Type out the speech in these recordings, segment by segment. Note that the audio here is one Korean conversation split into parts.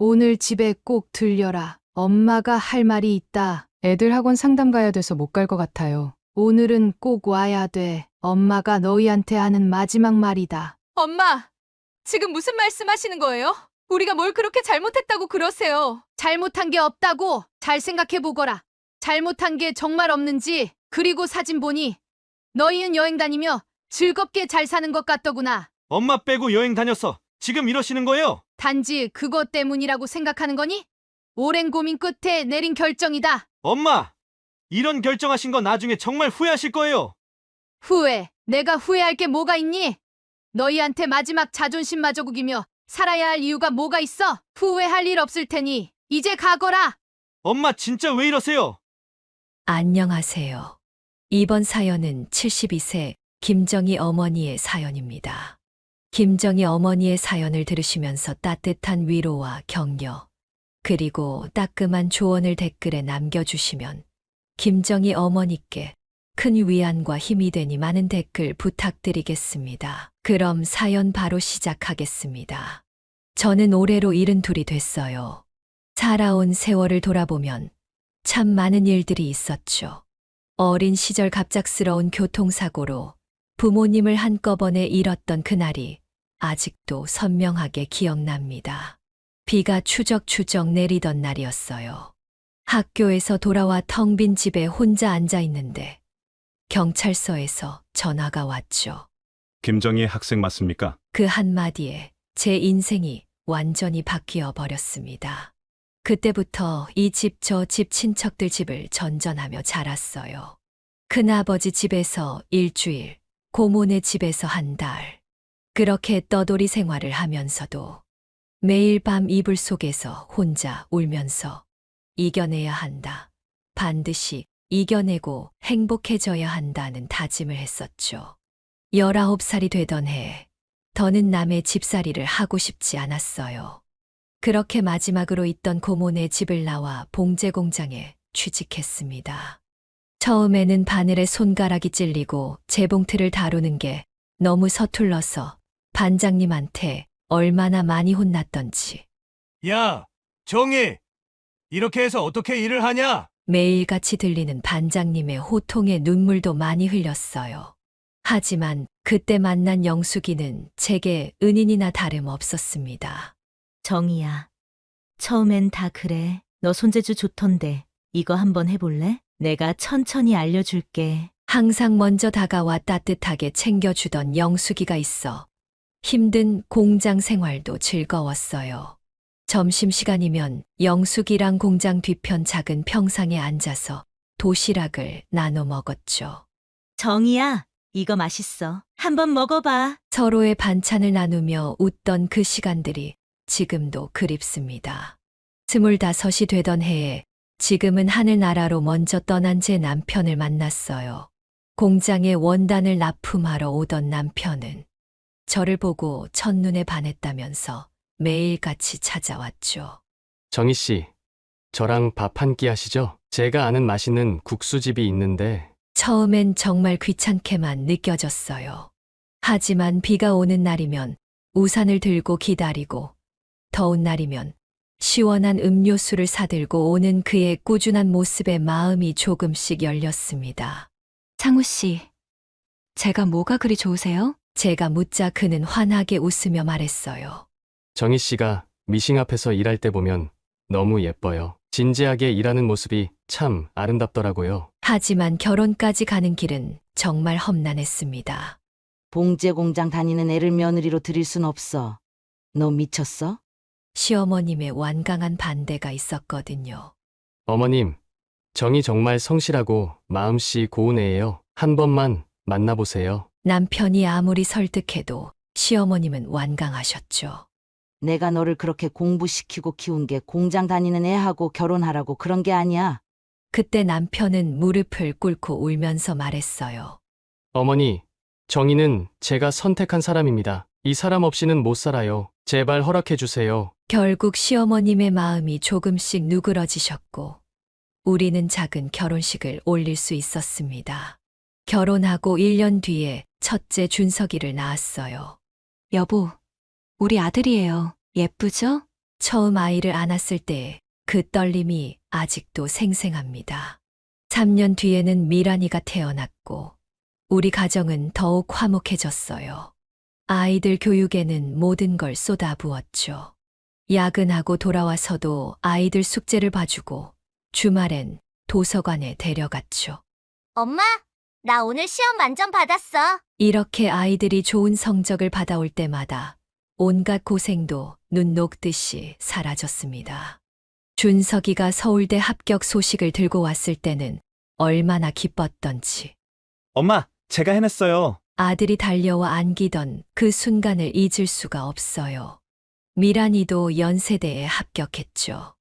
오늘 집에 꼭 들려라. 엄마가 할 말이 있다. 애들 학원 상담 가야 돼서 못 갈 것 같아요. 오늘은 꼭 와야 돼. 엄마가 너희한테 하는 마지막 말이다. 엄마, 지금 무슨 말씀하시는 거예요? 우리가 뭘 그렇게 잘못했다고 그러세요? 잘못한 게 없다고 잘 생각해 보거라. 잘못한 게 정말 없는지, 그리고 사진 보니 너희는 여행 다니며 즐겁게 잘 사는 것 같더구나. 엄마 빼고 여행 다녔어. 지금 이러시는 거예요? 단지 그것 때문이라고 생각하는 거니? 오랜 고민 끝에 내린 결정이다. 엄마! 이런 결정하신 거 나중에 정말 후회하실 거예요. 후회. 내가 후회할 게 뭐가 있니? 너희한테 마지막 자존심마저 구기며 살아야 할 이유가 뭐가 있어? 후회할 일 없을 테니 이제 가거라. 엄마 진짜 왜 이러세요? 안녕하세요. 이번 사연은 72세 김정희 어머니의 사연입니다. 김정희 어머니의 사연을 들으시면서 따뜻한 위로와 격려, 그리고 따끔한 조언을 댓글에 남겨주시면 김정희 어머니께 큰 위안과 힘이 되니 많은 댓글 부탁드리겠습니다. 그럼 사연 바로 시작하겠습니다. 저는 올해로 72이 됐어요. 살아온 세월을 돌아보면 참 많은 일들이 있었죠. 어린 시절 갑작스러운 교통사고로 부모님을 한꺼번에 잃었던 그날이 아직도 선명하게 기억납니다. 비가 추적추적 내리던 날이었어요. 학교에서 돌아와 텅 빈 집에 혼자 앉아 있는데 경찰서에서 전화가 왔죠. 김정희 학생 맞습니까? 그 한마디에 제 인생이 완전히 바뀌어 버렸습니다. 그때부터 이 집 저 집 친척들 집을 전전하며 자랐어요. 큰아버지 집에서 일주일, 고모네 집에서 한 달. 그렇게 떠돌이 생활을 하면서도 매일 밤 이불 속에서 혼자 울면서 이겨내야 한다. 반드시 이겨내고 행복해져야 한다는 다짐을 했었죠. 19살이 되던 해, 더는 남의 집살이를 하고 싶지 않았어요. 그렇게 마지막으로 있던 고모네 집을 나와 봉제 공장에 취직했습니다. 처음에는 바늘에 손가락이 찔리고 재봉틀을 다루는 게 너무 서툴러서 반장님한테 얼마나 많이 혼났던지 야, 정희! 이렇게 해서 어떻게 일을 하냐? 매일같이 들리는 반장님의 호통에 눈물도 많이 흘렸어요. 하지만 그때 만난 영숙이는 제게 은인이나 다름없었습니다. 정이야. 처음엔 다 그래. 너 손재주 좋던데. 이거 한번 해볼래? 내가 천천히 알려줄게. 항상 먼저 다가와 따뜻하게 챙겨주던 영숙이가 있어 힘든 공장 생활도 즐거웠어요. 점심시간이면 영숙이랑 공장 뒤편 작은 평상에 앉아서 도시락을 나눠 먹었죠. 정이야, 이거 맛있어. 한번 먹어봐. 서로의 반찬을 나누며 웃던 그 시간들이 지금도 그립습니다. 25이 되던 해에 지금은 하늘나라로 먼저 떠난 제 남편을 만났어요. 공장에 원단을 납품하러 오던 남편은 저를 보고 첫눈에 반했다면서 매일같이 찾아왔죠. 정희 씨, 저랑 밥 한 끼 하시죠? 제가 아는 맛있는 국수집이 있는데. 처음엔 정말 귀찮게만 느껴졌어요. 하지만 비가 오는 날이면 우산을 들고 기다리고 더운 날이면 시원한 음료수를 사들고 오는 그의 꾸준한 모습에 마음이 조금씩 열렸습니다. 상우 씨, 제가 뭐가 그리 좋으세요? 제가 묻자 그는 환하게 웃으며 말했어요. 정희 씨가 미싱 앞에서 일할 때 보면 너무 예뻐요. 진지하게 일하는 모습이 참 아름답더라고요. 하지만 결혼까지 가는 길은 정말 험난했습니다. 봉제 공장 다니는 애를 며느리로 들일 순 없어. 너 미쳤어? 시어머님의 완강한 반대가 있었거든요. 어머님, 정희 정말 성실하고 마음씨 고운 애예요. 한 번만 만나보세요. 남편이 아무리 설득해도 시어머님은 완강하셨죠. 내가 너를 그렇게 공부시키고 키운 게 공장 다니는 애하고 결혼하라고 그런 게 아니야. 그때 남편은 무릎을 꿇고 울면서 말했어요. 어머니, 정희는 제가 선택한 사람입니다. 이 사람 없이는 못 살아요. 제발 허락해 주세요. 결국 시어머님의 마음이 조금씩 누그러지셨고 우리는 작은 결혼식을 올릴 수 있었습니다. 결혼하고 1년 뒤에 첫째 준석이를 낳았어요. 여보, 우리 아들이에요. 예쁘죠? 처음 아이를 안았을 때 그 떨림이 아직도 생생합니다. 3년 뒤에는 미란이가 태어났고 우리 가정은 더욱 화목해졌어요. 아이들 교육에는 모든 걸 쏟아부었죠. 야근하고 돌아와서도 아이들 숙제를 봐주고 주말엔 도서관에 데려갔죠. 엄마, 나 오늘 시험 만점 받았어. 이렇게 아이들이 좋은 성적을 받아올 때마다 온갖 고생도 눈 녹듯이 사라졌습니다. 준석이가 서울대 합격 소식을 들고 왔을 때는 얼마나 기뻤던지. 엄마, 제가 해냈어요. 아들이 달려와 안기던 그 순간을 잊을 수가 없어요. 미란이도 연세대에 합격했죠.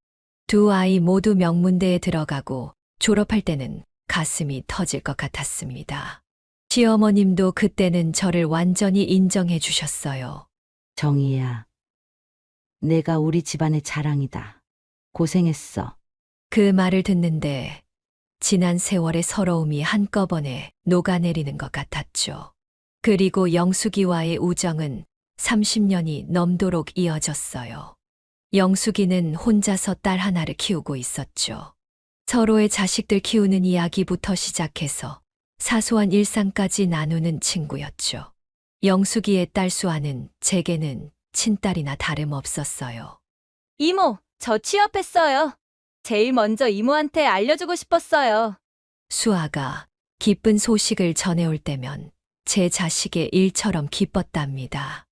두 아이 모두 명문대에 들어가고 졸업할 때는 가슴이 터질 것 같았습니다. 시어머님도 그때는 저를 완전히 인정해 주셨어요. 정희야, 내가 우리 집안의 자랑이다. 고생했어. 그 말을 듣는데 지난 세월의 서러움이 한꺼번에 녹아내리는 것 같았죠. 그리고 영숙이와의 우정은 30년이 넘도록 이어졌어요. 영숙이는 혼자서 딸 하나를 키우고 있었죠. 서로의 자식들 키우는 이야기부터 시작해서 사소한 일상까지 나누는 친구였죠. 영숙이의 딸 수아는 제게는 친딸이나 다름없었어요. 이모, 저 취업했어요. 제일 먼저 이모한테 알려주고 싶었어요. 수아가 기쁜 소식을 전해올 때면 제 자식의 일처럼 기뻤답니다.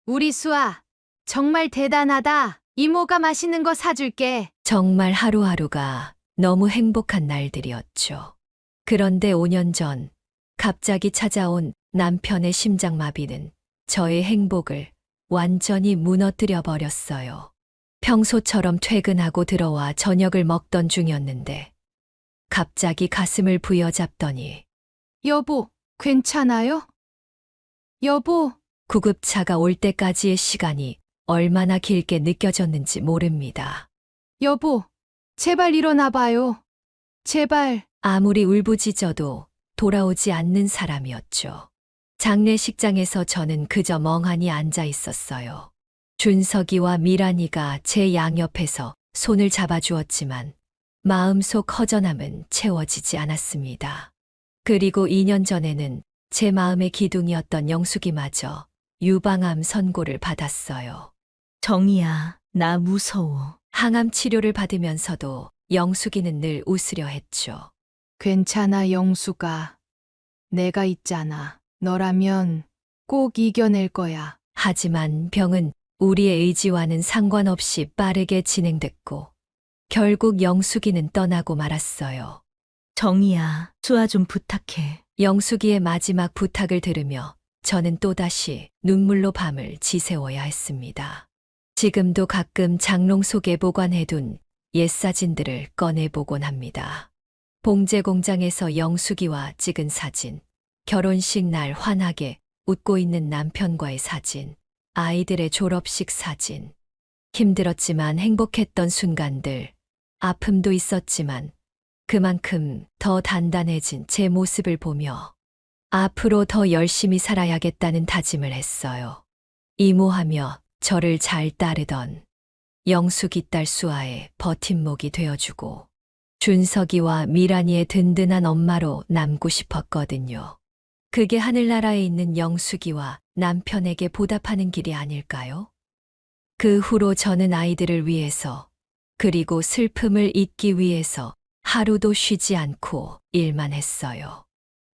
우리 수아, 정말 대단하다. 이모가 맛있는 거 사줄게. 정말 하루하루가 너무 행복한 날들이었죠. 그런데 5년 전 갑자기 찾아온 남편의 심장마비는 저의 행복을 완전히 무너뜨려 버렸어요. 평소처럼 퇴근하고 들어와 저녁을 먹던 중이었는데 갑자기 가슴을 부여잡더니 여보, 괜찮아요? 여보, 구급차가 올 때까지의 시간이 얼마나 길게 느껴졌는지 모릅니다. 여보, 제발 일어나 봐요. 제발. 아무리 울부짖어도 돌아오지 않는 사람이었죠. 장례식장에서 저는 그저 멍하니 앉아 있었어요. 준석이와 미란이가 제 양옆에서 손을 잡아주었지만 마음속 허전함은 채워지지 않았습니다. 그리고 2년 전에는 제 마음의 기둥이었던 영숙이마저 유방암 선고를 받았어요. 정희야, 나 무서워. 항암 치료를 받으면서도 영숙이는 늘 웃으려 했죠. 괜찮아, 영수가. 내가 있잖아. 너라면 꼭 이겨낼 거야. 하지만 병은 우리의 의지와는 상관없이 빠르게 진행됐고 결국 영숙이는 떠나고 말았어요. 정희야, 수아 좀 부탁해. 영숙이의 마지막 부탁을 들으며 저는 또다시 눈물로 밤을 지새워야 했습니다. 지금도 가끔 장롱 속에 보관해둔 옛 사진들을 꺼내보곤 합니다. 봉제 공장에서 영숙이와 찍은 사진, 결혼식 날 환하게 웃고 있는 남편과의 사진, 아이들의 졸업식 사진. 힘들었지만 행복했던 순간들, 아픔도 있었지만 그만큼 더 단단해진 제 모습을 보며 앞으로 더 열심히 살아야겠다는 다짐을 했어요. 이모하며 저를 잘 따르던 영숙이 딸 수아의 버팀목이 되어주고 준석이와 미란이의 든든한 엄마로 남고 싶었거든요. 그게 하늘나라에 있는 영숙이와 남편에게 보답하는 길이 아닐까요? 그 후로 저는 아이들을 위해서 그리고 슬픔을 잊기 위해서 하루도 쉬지 않고 일만 했어요.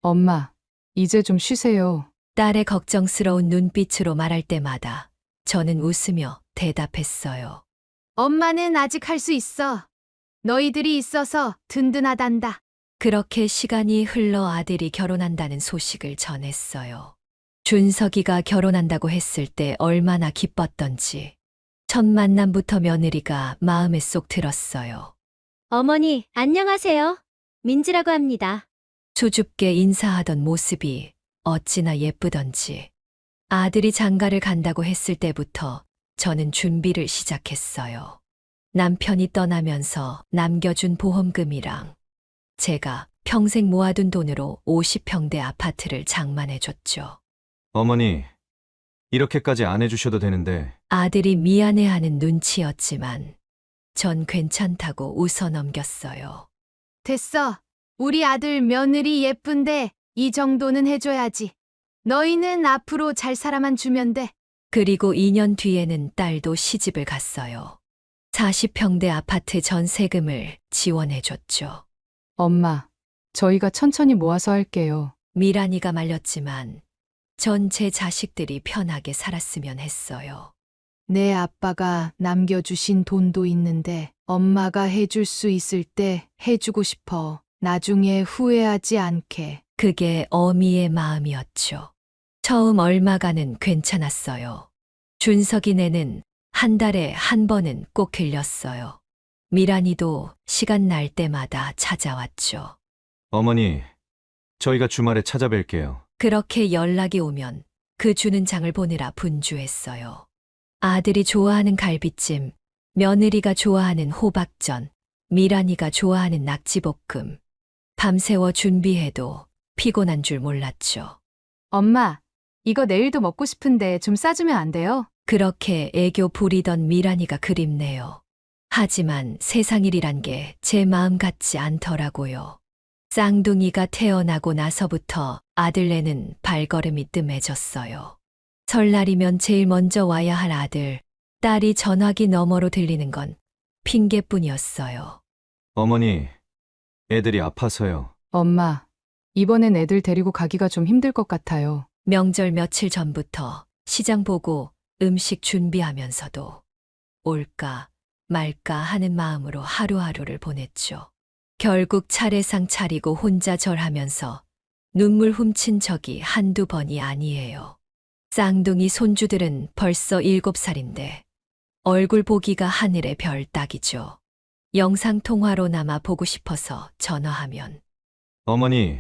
엄마, 이제 좀 쉬세요. 딸의 걱정스러운 눈빛으로 말할 때마다 저는 웃으며 대답했어요. 엄마는 아직 할 수 있어. 너희들이 있어서 든든하단다. 그렇게 시간이 흘러 아들이 결혼한다는 소식을 전했어요. 준석이가 결혼한다고 했을 때 얼마나 기뻤던지 첫 만남부터 며느리가 마음에 쏙 들었어요. 어머니, 안녕하세요. 민지라고 합니다. 수줍게 인사하던 모습이 어찌나 예쁘던지 아들이 장가를 간다고 했을 때부터 저는 준비를 시작했어요. 남편이 떠나면서 남겨준 보험금이랑 제가 평생 모아둔 돈으로 50평대 아파트를 장만해줬죠. 어머니, 이렇게까지 안 해주셔도 되는데. 아들이 미안해하는 눈치였지만 전 괜찮다고 웃어 넘겼어요. 됐어. 우리 아들 며느리 예쁜데 이 정도는 해줘야지. 너희는 앞으로 잘 살아만 주면 돼. 그리고 2년 뒤에는 딸도 시집을 갔어요. 40평대 아파트 전세금을 지원해줬죠. 엄마, 저희가 천천히 모아서 할게요. 미란이가 말렸지만 전 제 자식들이 편하게 살았으면 했어요. 내 아빠가 남겨주신 돈도 있는데 엄마가 해줄 수 있을 때 해주고 싶어. 나중에 후회하지 않게. 그게 어미의 마음이었죠. 처음 얼마간은 괜찮았어요. 준석이네는 한 달에 한 번은 꼭 들렸어요. 미란이도 시간 날 때마다 찾아왔죠. 어머니, 저희가 주말에 찾아뵐게요. 그렇게 연락이 오면 그 주는 장을 보느라 분주했어요. 아들이 좋아하는 갈비찜, 며느리가 좋아하는 호박전, 미란이가 좋아하는 낙지볶음. 밤새워 준비해도 피곤한 줄 몰랐죠. 엄마, 이거 내일도 먹고 싶은데 좀 싸주면 안 돼요? 그렇게 애교 부리던 미란이가 그립네요. 하지만 세상 일이란 게 제 마음 같지 않더라고요. 쌍둥이가 태어나고 나서부터 아들네는 발걸음이 뜸해졌어요. 설날이면 제일 먼저 와야 할 아들, 딸이 전화기 너머로 들리는 건 핑계뿐이었어요. 어머니, 애들이 아파서요. 엄마, 이번엔 애들 데리고 가기가 좀 힘들 것 같아요. 명절 며칠 전부터 시장 보고 음식 준비하면서도 올까 말까 하는 마음으로 하루하루를 보냈죠. 결국 차례상 차리고 혼자 절하면서 눈물 훔친 적이 한두 번이 아니에요. 쌍둥이 손주들은 벌써 7살인데 얼굴 보기가 하늘의 별 따기죠. 영상통화로나마 보고 싶어서 전화하면 어머니,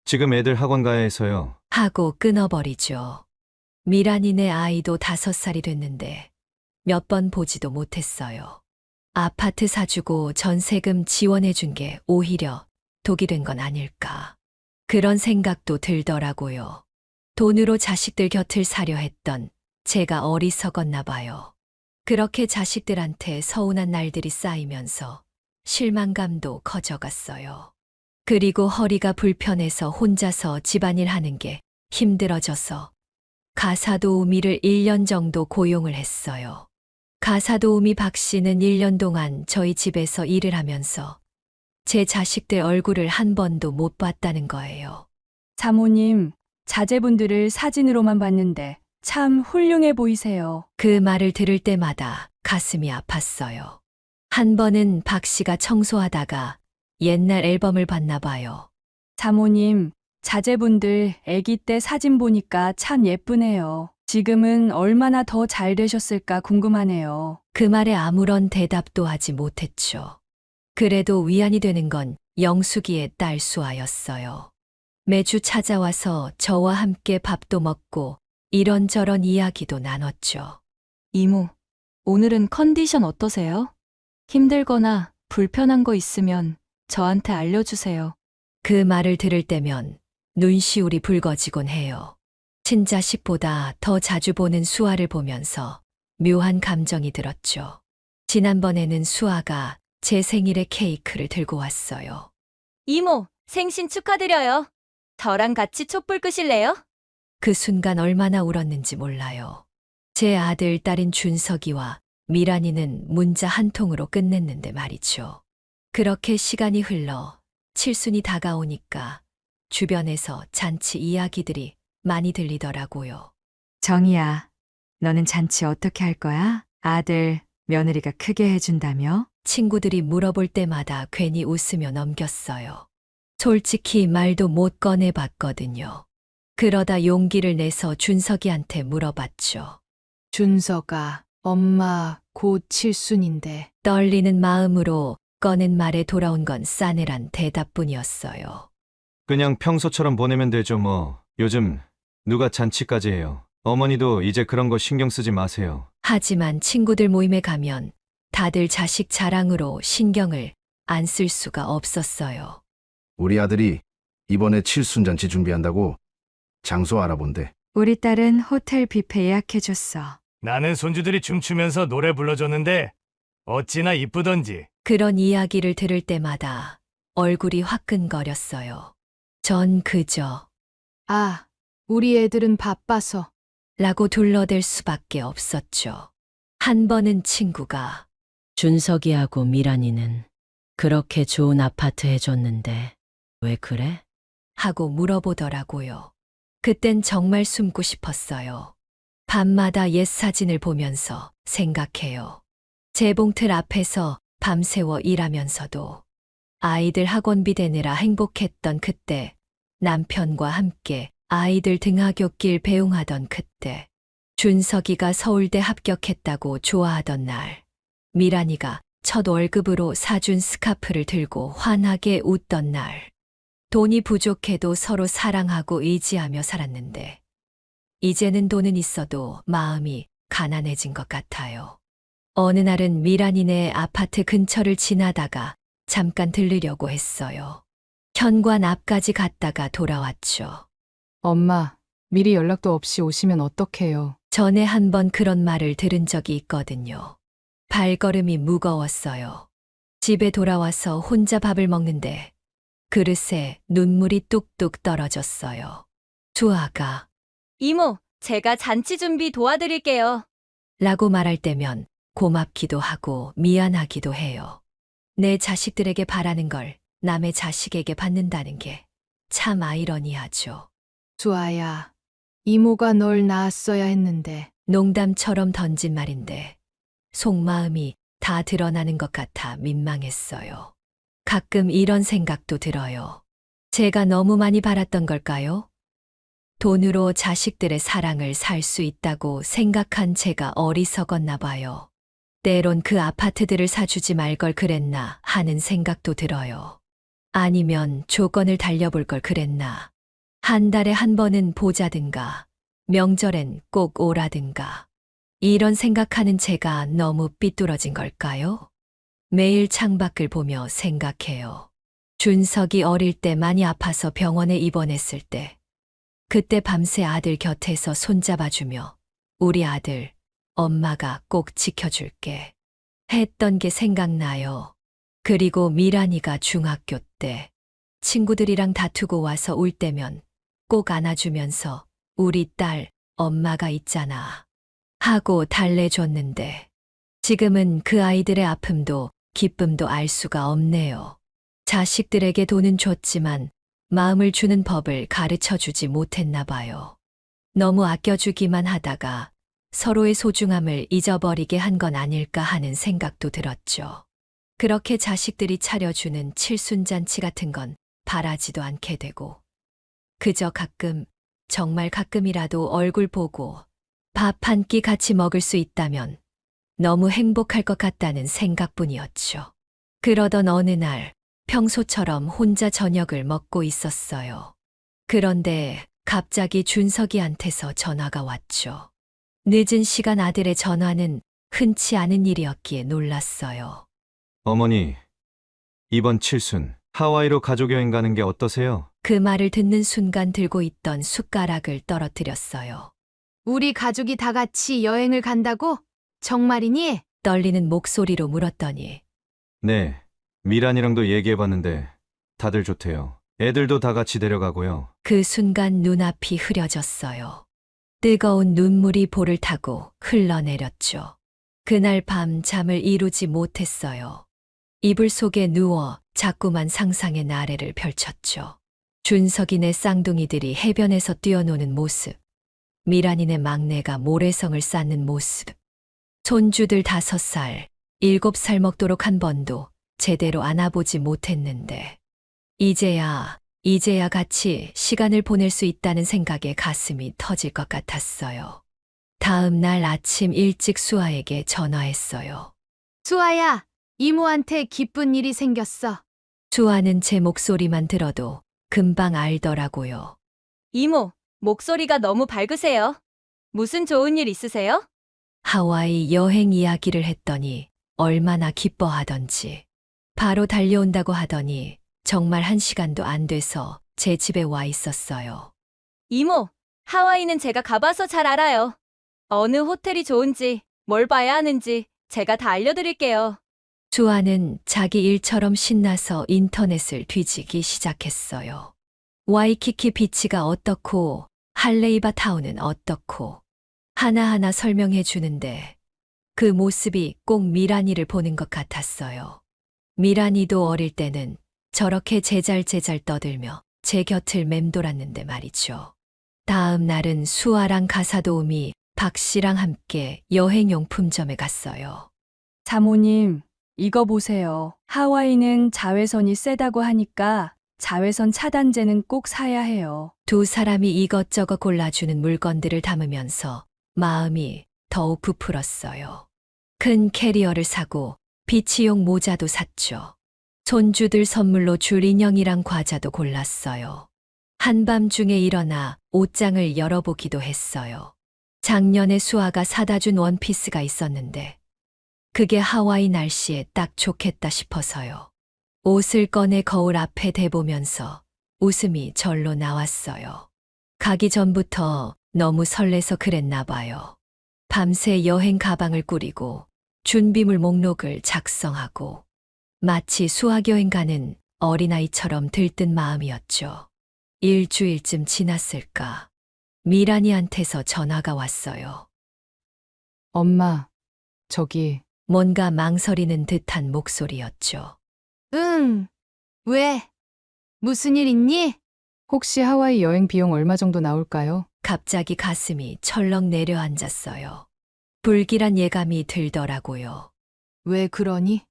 지금 애들 학원 가야 해서요. 하고 끊어버리죠. 미란이네 아이도 5살이 됐는데 몇 번 보지도 못했어요. 아파트 사주고 전세금 지원해준 게 오히려 독이 된 건 아닐까. 그런 생각도 들더라고요. 돈으로 자식들 곁을 사려 했던 제가 어리석었나 봐요. 그렇게 자식들한테 서운한 날들이 쌓이면서 실망감도 커져갔어요. 그리고 허리가 불편해서 혼자서 집안일 하는 게 힘들어져서 가사도우미를 1년 정도 고용을 했어요. 가사도우미 박 씨는 1년 동안 저희 집에서 일을 하면서 제 자식들 얼굴을 한 번도 못 봤다는 거예요. 사모님, 자제분들을 사진으로만 봤는데 참 훌륭해 보이세요. 그 말을 들을 때마다 가슴이 아팠어요. 한 번은 박 씨가 청소하다가 옛날 앨범을 봤나 봐요. 사모님, 자제분들 아기 때 사진 보니까 참 예쁘네요. 지금은 얼마나 더 잘 되셨을까 궁금하네요. 그 말에 아무런 대답도 하지 못했죠. 그래도 위안이 되는 건 영숙이의 딸 수아였어요. 매주 찾아와서 저와 함께 밥도 먹고 이런저런 이야기도 나눴죠. 이모, 오늘은 컨디션 어떠세요? 힘들거나 불편한 거 있으면 저한테 알려주세요. 그 말을 들을 때면 눈시울이 붉어지곤 해요. 친자식보다 더 자주 보는 수아를 보면서 묘한 감정이 들었죠. 지난번에는 수아가 제 생일에 케이크를 들고 왔어요. 이모, 생신 축하드려요. 저랑 같이 촛불 끄실래요? 그 순간 얼마나 울었는지 몰라요. 제 아들, 딸인 준석이와 미란이는 문자 한 통으로 끝냈는데 말이죠. 그렇게 시간이 흘러 칠순이 다가오니까 주변에서 잔치 이야기들이 많이 들리더라고요. 정이야, 너는 잔치 어떻게 할 거야? 아들, 며느리가 크게 해준다며? 친구들이 물어볼 때마다 괜히 웃으며 넘겼어요. 솔직히 말도 못 꺼내봤거든요. 그러다 용기를 내서 준석이한테 물어봤죠. 준석아, 엄마 곧 칠순인데. 떨리는 마음으로 꺼낸 말에 돌아온 건 싸늘한 대답뿐이었어요. 그냥 평소처럼 보내면 되죠 뭐. 요즘 누가 잔치까지 해요. 어머니도 이제 그런 거 신경 쓰지 마세요. 하지만 친구들 모임에 가면 다들 자식 자랑으로 신경을 안 쓸 수가 없었어요. 우리 아들이 이번에 칠순잔치 준비한다고 장소 알아본대. 우리 딸은 호텔 뷔페 예약해줬어. 나는 손주들이 춤추면서 노래 불러줬는데 어찌나 이쁘던지. 그런 이야기를 들을 때마다 얼굴이 화끈거렸어요. 전 그저 아, 우리 애들은 바빠서. 라고 둘러댈 수밖에 없었죠. 한 번은 친구가 준석이하고 미란이는 그렇게 좋은 아파트 해줬는데 왜 그래? 하고 물어보더라고요. 그땐 정말 숨고 싶었어요. 밤마다 옛 사진을 보면서 생각해요. 재봉틀 앞에서 밤새워 일하면서도 아이들 학원비 대느라 행복했던 그때, 남편과 함께 아이들 등하굣길 배웅하던 그때, 준석이가 서울대 합격했다고 좋아하던 날, 미란이가 첫 월급으로 사준 스카프를 들고 환하게 웃던 날, 돈이 부족해도 서로 사랑하고 의지하며 살았는데, 이제는 돈은 있어도 마음이 가난해진 것 같아요. 어느 날은 미란이네 아파트 근처를 지나다가 잠깐 들르려고 했어요. 현관 앞까지 갔다가 돌아왔죠. 엄마, 미리 연락도 없이 오시면 어떡해요. 전에 한 번 그런 말을 들은 적이 있거든요. 발걸음이 무거웠어요. 집에 돌아와서 혼자 밥을 먹는데 그릇에 눈물이 뚝뚝 떨어졌어요. 수아가 이모, 제가 잔치 준비 도와드릴게요. 라고 말할 때면 고맙기도 하고 미안하기도 해요. 내 자식들에게 바라는 걸 남의 자식에게 받는다는 게 참 아이러니하죠. 수아야, 이모가 널 낳았어야 했는데. 농담처럼 던진 말인데 속마음이 다 드러나는 것 같아 민망했어요. 가끔 이런 생각도 들어요. 제가 너무 많이 바랐던 걸까요? 돈으로 자식들의 사랑을 살 수 있다고 생각한 제가 어리석었나 봐요. 때론 그 아파트들을 사주지 말 걸 그랬나 하는 생각도 들어요. 아니면 조건을 달려볼 걸 그랬나. 한 달에 한 번은 보자든가, 명절엔 꼭 오라든가. 이런 생각하는 제가 너무 삐뚤어진 걸까요? 매일 창밖을 보며 생각해요. 준석이 어릴 때 많이 아파서 병원에 입원했을 때, 그때 밤새 아들 곁에서 손잡아주며 우리 아들, 엄마가 꼭 지켜줄게 했던 게 생각나요. 그리고 미란이가 중학교 때 친구들이랑 다투고 와서 울 때면 꼭 안아주면서 우리 딸, 엄마가 있잖아 하고 달래줬는데 지금은 그 아이들의 아픔도 기쁨도 알 수가 없네요. 자식들에게 돈은 줬지만 마음을 주는 법을 가르쳐 주지 못했나 봐요. 너무 아껴주기만 하다가 서로의 소중함을 잊어버리게 한 건 아닐까 하는 생각도 들었죠. 그렇게 자식들이 차려주는 칠순잔치 같은 건 바라지도 않게 되고 그저 가끔, 정말 가끔이라도 얼굴 보고 밥 한 끼 같이 먹을 수 있다면 너무 행복할 것 같다는 생각뿐이었죠. 그러던 어느 날 평소처럼 혼자 저녁을 먹고 있었어요. 그런데 갑자기 준석이한테서 전화가 왔죠. 늦은 시간 아들의 전화는 흔치 않은 일이었기에 놀랐어요. 어머니, 이번 칠순 하와이로 가족여행 가는 게 어떠세요? 그 말을 듣는 순간 들고 있던 숟가락을 떨어뜨렸어요. 우리 가족이 다 같이 여행을 간다고? 정말이니? 떨리는 목소리로 물었더니 네, 미란이랑도 얘기해봤는데 다들 좋대요. 애들도 다 같이 데려가고요. 그 순간 눈앞이 흐려졌어요. 뜨거운 눈물이 볼을 타고 흘러내렸죠. 그날 밤 잠을 이루지 못했어요. 이불 속에 누워 자꾸만 상상의 나래를 펼쳤죠. 준석이네 쌍둥이들이 해변에서 뛰어노는 모습, 미란이네 막내가 모래성을 쌓는 모습, 손주들 5살, 7살 먹도록 한 번도 제대로 안아보지 못했는데 이제야 같이 시간을 보낼 수 있다는 생각에 가슴이 터질 것 같았어요. 다음 날 아침 일찍 수아에게 전화했어요. 수아야, 이모한테 기쁜 일이 생겼어. 수아는 제 목소리만 들어도 금방 알더라고요. 이모, 목소리가 너무 밝으세요. 무슨 좋은 일 있으세요? 하와이 여행 이야기를 했더니 얼마나 기뻐하던지. 바로 달려온다고 하더니 정말 1시간도 안 돼서 제 집에 와 있었어요. 이모, 하와이는 제가 가봐서 잘 알아요. 어느 호텔이 좋은지, 뭘 봐야 하는지 제가 다 알려드릴게요. 수아는 자기 일처럼 신나서 인터넷을 뒤지기 시작했어요. 와이키키 비치가 어떻고 할레이바 타운은 어떻고 하나하나 설명해 주는데 그 모습이 꼭 미란이를 보는 것 같았어요. 미란이도 어릴 때는 저렇게 제잘제잘 떠들며 제 곁을 맴돌았는데 말이죠. 다음 날은 수아랑 가사도우미 박 씨랑 함께 여행용품점에 갔어요. 사모님, 이거 보세요. 하와이는 자외선이 세다고 하니까 자외선 차단제는 꼭 사야 해요. 두 사람이 이것저것 골라주는 물건들을 담으면서 마음이 더욱 부풀었어요. 큰 캐리어를 사고 비치용 모자도 샀죠. 손주들 선물로 줄 인형이랑 과자도 골랐어요. 한밤중에 일어나 옷장을 열어보기도 했어요. 작년에 수아가 사다 준 원피스가 있었는데 그게 하와이 날씨에 딱 좋겠다 싶어서요. 옷을 꺼내 거울 앞에 대보면서 웃음이 절로 나왔어요. 가기 전부터 너무 설레서 그랬나 봐요. 밤새 여행 가방을 꾸리고 준비물 목록을 작성하고 마치 수학여행 가는 어린아이처럼 들뜬 마음이었죠. 일주일쯤 지났을까 미란이한테서 전화가 왔어요. 엄마, 저기, 뭔가 망설이는 듯한 목소리였죠. 응. 왜? 무슨 일 있니? 혹시 하와이 여행 비용 얼마 정도 나올까요? 갑자기 가슴이 철렁 내려앉았어요. 불길한 예감이 들더라고요. 왜 그러니?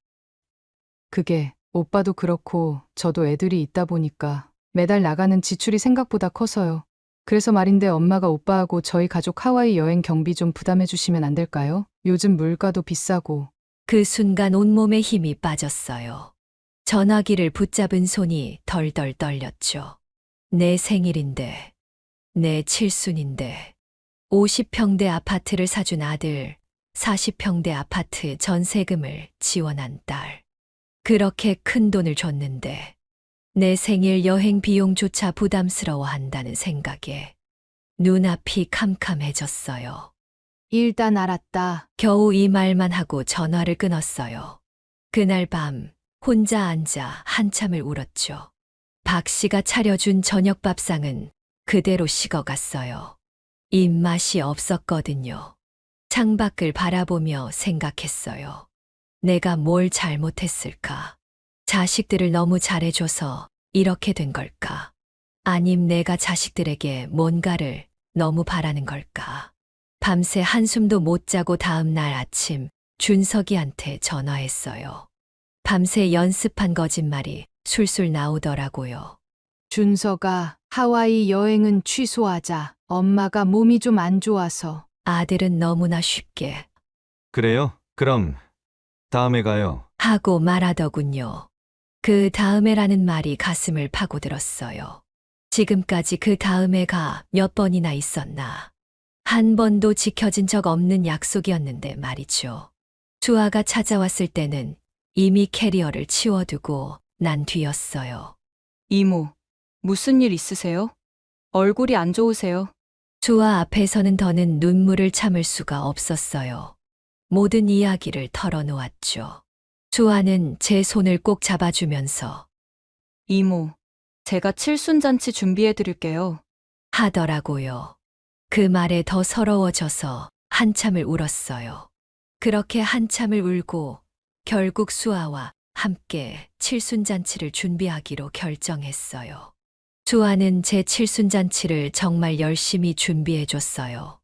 그게 오빠도 그렇고 저도 애들이 있다 보니까 매달 나가는 지출이 생각보다 커서요. 그래서 말인데 엄마가 오빠하고 저희 가족 하와이 여행 경비 좀 부담해 주시면 안 될까요? 요즘 물가도 비싸고. 그 순간 온몸에 힘이 빠졌어요. 전화기를 붙잡은 손이 덜덜 떨렸죠. 내 생일인데, 내 칠순인데, 50평대 아파트를 사준 아들, 40평대 아파트 전세금을 지원한 딸. 그렇게 큰 돈을 줬는데 내 생일 여행 비용조차 부담스러워한다는 생각에 눈앞이 캄캄해졌어요. 일단 알았다. 겨우 이 말만 하고 전화를 끊었어요. 그날 밤 혼자 앉아 한참을 울었죠. 박 씨가 차려준 저녁 밥상은 그대로 식어갔어요. 입맛이 없었거든요. 창밖을 바라보며 생각했어요. 내가 뭘 잘못했을까? 자식들을 너무 잘해줘서 이렇게 된 걸까? 아님 내가 자식들에게 뭔가를 너무 바라는 걸까? 밤새 한숨도 못 자고 다음 날 아침 준석이한테 전화했어요. 밤새 연습한 거짓말이 술술 나오더라고요. 준서가 하와이 여행은 취소하자. 엄마가 몸이 좀 안 좋아서. 아들은 너무나 쉽게 그래요? 그럼 다음에 가요. 하고 말하더군요. 그 다음에라는 말이 가슴을 파고들었어요. 지금까지 그 다음에가 몇 번이나 있었나. 한 번도 지켜진 적 없는 약속이었는데 말이죠. 수아가 찾아왔을 때는 이미 캐리어를 치워두고 난 뒤였어요. 이모, 무슨 일 있으세요? 얼굴이 안 좋으세요? 수아 앞에서는 더는 눈물을 참을 수가 없었어요. 모든 이야기를 털어놓았죠. 수아는 제 손을 꼭 잡아주면서 이모, 제가 칠순잔치 준비해드릴게요. 하더라고요. 그 말에 더 서러워져서 한참을 울었어요. 그렇게 한참을 울고 결국 수아와 함께 칠순잔치를 준비하기로 결정했어요. 수아는 제 칠순잔치를 정말 열심히 준비해줬어요.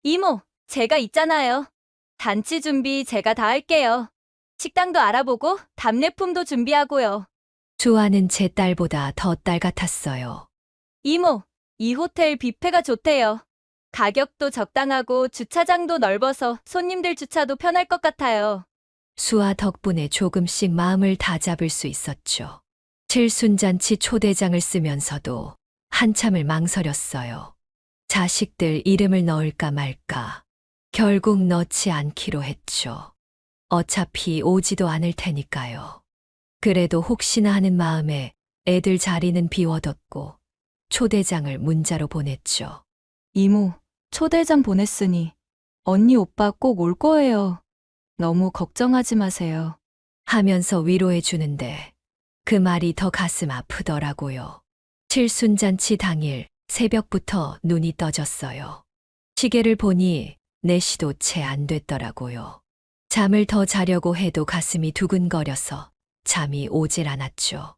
이모, 제가 있잖아요. 잔치 준비 제가 다 할게요. 식당도 알아보고 답례품도 준비하고요. 수아는 제 딸보다 더 딸 같았어요. 이모, 이 호텔 뷔페가 좋대요. 가격도 적당하고 주차장도 넓어서 손님들 주차도 편할 것 같아요. 수아 덕분에 조금씩 마음을 다잡을 수 있었죠. 칠순잔치 초대장을 쓰면서도 한참을 망설였어요. 자식들 이름을 넣을까 말까. 결국 넣지 않기로 했죠. 어차피 오지도 않을 테니까요. 그래도 혹시나 하는 마음에 애들 자리는 비워뒀고 초대장을 문자로 보냈죠. 이모, 초대장 보냈으니 언니 오빠 꼭 올 거예요. 너무 걱정하지 마세요. 하면서 위로해 주는데 그 말이 더 가슴 아프더라고요. 칠순잔치 당일 새벽부터 눈이 떠졌어요. 시계를 보니 4시도 채 안 됐더라고요. 잠을 더 자려고 해도 가슴이 두근거려서 잠이 오질 않았죠.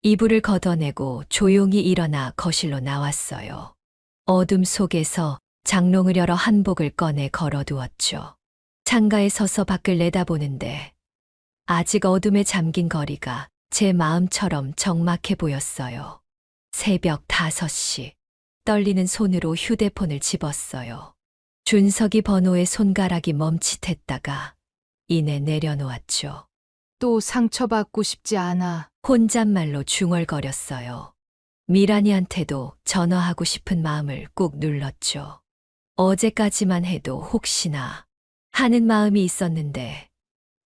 이불을 걷어내고 조용히 일어나 거실로 나왔어요. 어둠 속에서 장롱을 열어 한복을 꺼내 걸어두었죠. 창가에 서서 밖을 내다보는데 아직 어둠에 잠긴 거리가 제 마음처럼 적막해 보였어요. 새벽 5시. 떨리는 손으로 휴대폰을 집었어요. 준석이 번호에 손가락이 멈칫했다가 이내 내려놓았죠. 또 상처받고 싶지 않아. 혼잣말로 중얼거렸어요. 미란이한테도 전화하고 싶은 마음을 꾹 눌렀죠. 어제까지만 해도 혹시나 하는 마음이 있었는데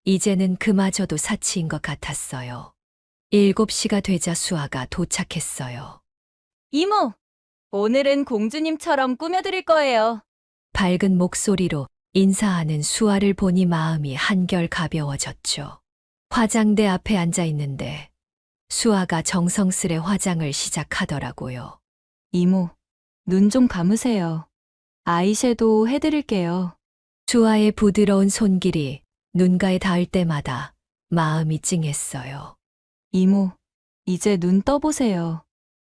이제는 그마저도 사치인 것 같았어요. 7시가 되자 수아가 도착했어요. 이모, 오늘은 공주님처럼 꾸며드릴 거예요. 밝은 목소리로 인사하는 수아를 보니 마음이 한결 가벼워졌죠. 화장대 앞에 앉아 있는데 수아가 정성스레 화장을 시작하더라고요. 이모, 눈 좀 감으세요. 아이섀도우 해드릴게요. 수아의 부드러운 손길이 눈가에 닿을 때마다 마음이 찡했어요. 이모, 이제 눈 떠보세요.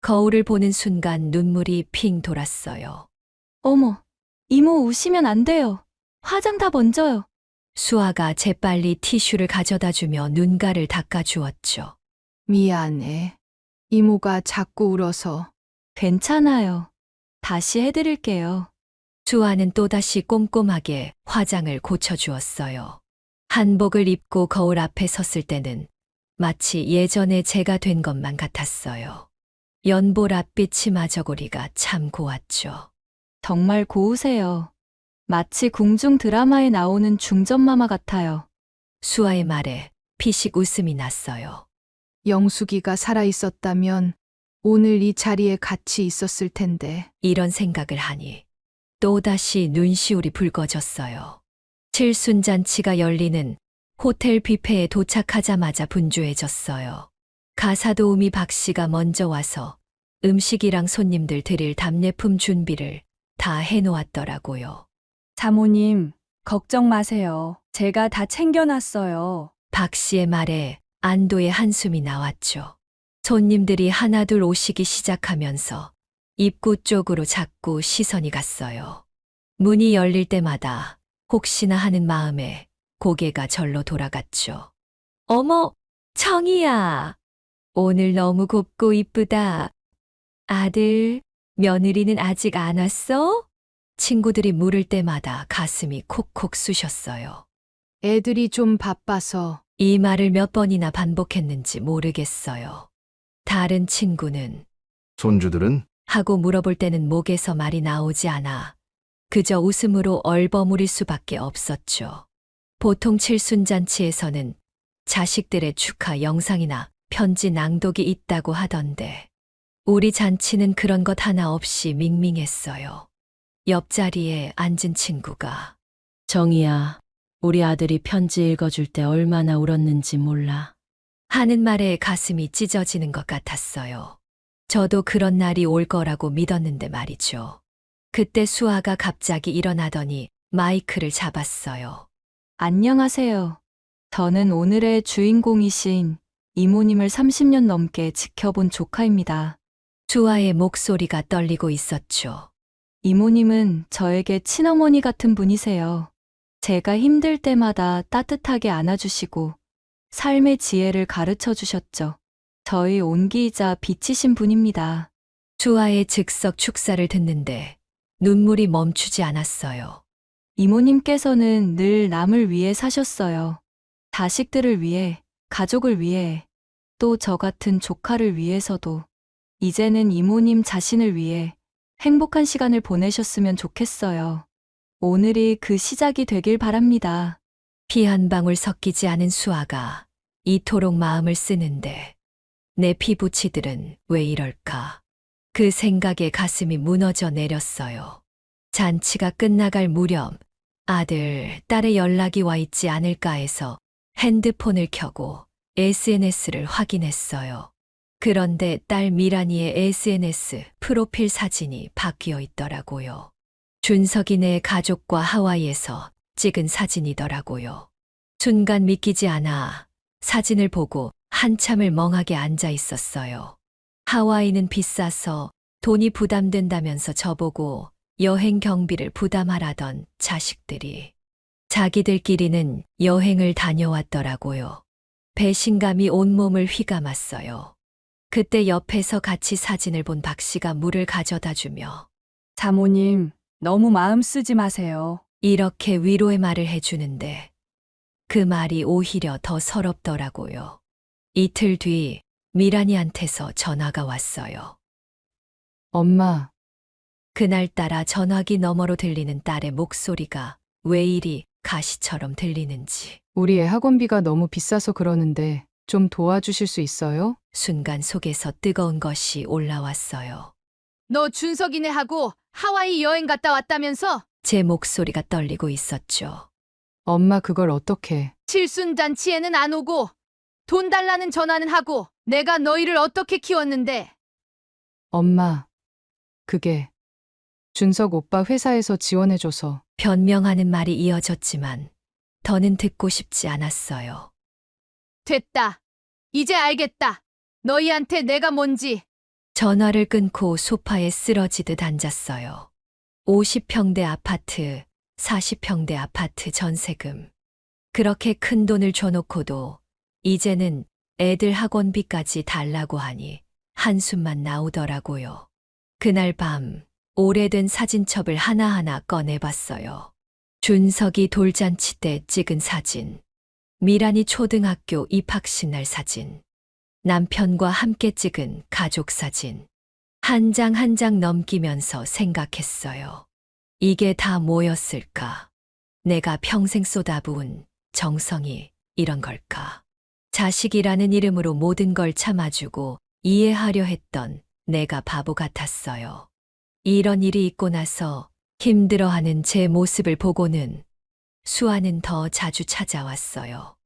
거울을 보는 순간 눈물이 핑 돌았어요. 어머, 이모 우시면 안 돼요. 화장 다 번져요. 수아가 재빨리 티슈를 가져다 주며 눈가를 닦아주었죠. 미안해. 이모가 자꾸 울어서. 괜찮아요. 다시 해드릴게요. 수아는 또다시 꼼꼼하게 화장을 고쳐주었어요. 한복을 입고 거울 앞에 섰을 때는 마치 예전에 제가 된 것만 같았어요. 연보랏빛 치마 저고리가 참 고왔죠. 정말 고우세요. 마치 궁중 드라마에 나오는 중전마마 같아요. 수아의 말에 피식 웃음이 났어요. 영숙이가 살아있었다면 오늘 이 자리에 같이 있었을 텐데. 이런 생각을 하니 또다시 눈시울이 붉어졌어요. 칠순잔치가 열리는 호텔 뷔페에 도착하자마자 분주해졌어요. 가사도우미 박 씨가 먼저 와서 음식이랑 손님들 드릴 답례품 준비를 다 해놓았더라고요. 사모님, 걱정 마세요. 제가 다 챙겨놨어요. 박 씨의 말에 안도의 한숨이 나왔죠. 손님들이 하나둘 오시기 시작하면서 입구 쪽으로 자꾸 시선이 갔어요. 문이 열릴 때마다 혹시나 하는 마음에 고개가 절로 돌아갔죠. 어머, 청이야. 오늘 너무 곱고 이쁘다. 아들, 며느리는 아직 안 왔어? 친구들이 물을 때마다 가슴이 콕콕 쑤셨어요. 애들이 좀 바빠서. 이 말을 몇 번이나 반복했는지 모르겠어요. 다른 친구는 손주들은? 하고 물어볼 때는 목에서 말이 나오지 않아 그저 웃음으로 얼버무릴 수밖에 없었죠. 보통 칠순잔치에서는 자식들의 축하 영상이나 편지 낭독이 있다고 하던데 우리 잔치는 그런 것 하나 없이 밍밍했어요. 옆자리에 앉은 친구가 정이야, 우리 아들이 편지 읽어줄 때 얼마나 울었는지 몰라. 하는 말에 가슴이 찢어지는 것 같았어요. 저도 그런 날이 올 거라고 믿었는데 말이죠. 그때 수아가 갑자기 일어나더니 마이크를 잡았어요. 안녕하세요. 저는 오늘의 주인공이신 이모님을 30년 넘게 지켜본 조카입니다. 수아의 목소리가 떨리고 있었죠. 이모님은 저에게 친어머니 같은 분이세요. 제가 힘들 때마다 따뜻하게 안아주시고 삶의 지혜를 가르쳐 주셨죠. 저희 온기이자 빛이신 분입니다. 수아의 즉석 축사를 듣는데 눈물이 멈추지 않았어요. 이모님께서는 늘 남을 위해 사셨어요. 자식들을 위해, 가족을 위해, 또 저 같은 조카를 위해서도. 이제는 이모님 자신을 위해 행복한 시간을 보내셨으면 좋겠어요. 오늘이 그 시작이 되길 바랍니다. 피 한 방울 섞이지 않은 수아가 이토록 마음을 쓰는데 내 피부치들은 왜 이럴까? 그 생각에 가슴이 무너져 내렸어요. 잔치가 끝나갈 무렵 아들, 딸의 연락이 와 있지 않을까 해서 핸드폰을 켜고 SNS를 확인했어요. 그런데 딸 미란이의 SNS 프로필 사진이 바뀌어 있더라고요. 준석이네 가족과 하와이에서 찍은 사진이더라고요. 순간 믿기지 않아 사진을 보고 한참을 멍하게 앉아 있었어요. 하와이는 비싸서 돈이 부담된다면서 저보고 여행 경비를 부담하라던 자식들이 자기들끼리는 여행을 다녀왔더라고요. 배신감이 온몸을 휘감았어요. 그때 옆에서 같이 사진을 본 박 씨가 물을 가져다 주며 사모님, 너무 마음 쓰지 마세요. 이렇게 위로의 말을 해주는데 그 말이 오히려 더 서럽더라고요. 이틀 뒤 미란이한테서 전화가 왔어요. 엄마, 그날따라 전화기 너머로 들리는 딸의 목소리가 왜 이리 가시처럼 들리는지 우리 애 학원비가 너무 비싸서 그러는데 좀 도와주실 수 있어요? 순간 속에서 뜨거운 것이 올라왔어요. 너 준석이네 하고 하와이 여행 갔다 왔다면서? 제 목소리가 떨리고 있었죠. 엄마 그걸 어떻게? 칠순잔치에는 안 오고 돈 달라는 전화는 하고 내가 너희를 어떻게 키웠는데. 엄마, 그게 준석 오빠 회사에서 지원해줘서. 변명하는 말이 이어졌지만 더는 듣고 싶지 않았어요. 됐다. 이제 알겠다. 너희한테 내가 뭔지. 전화를 끊고 소파에 쓰러지듯 앉았어요. 50평대 아파트, 40평대 아파트 전세금. 그렇게 큰 돈을 줘놓고도 이제는 애들 학원비까지 달라고 하니 한숨만 나오더라고요. 그날 밤 오래된 사진첩을 하나하나 꺼내봤어요. 준석이 돌잔치 때 찍은 사진, 미란이 초등학교 입학식 날 사진, 남편과 함께 찍은 가족 사진. 한 장 한 장 넘기면서 생각했어요. 이게 다 뭐였을까? 내가 평생 쏟아부은 정성이 이런 걸까? 자식이라는 이름으로 모든 걸 참아주고 이해하려 했던 내가 바보 같았어요. 이런 일이 있고 나서 힘들어하는 제 모습을 보고는 수아는 더 자주 찾아왔어요.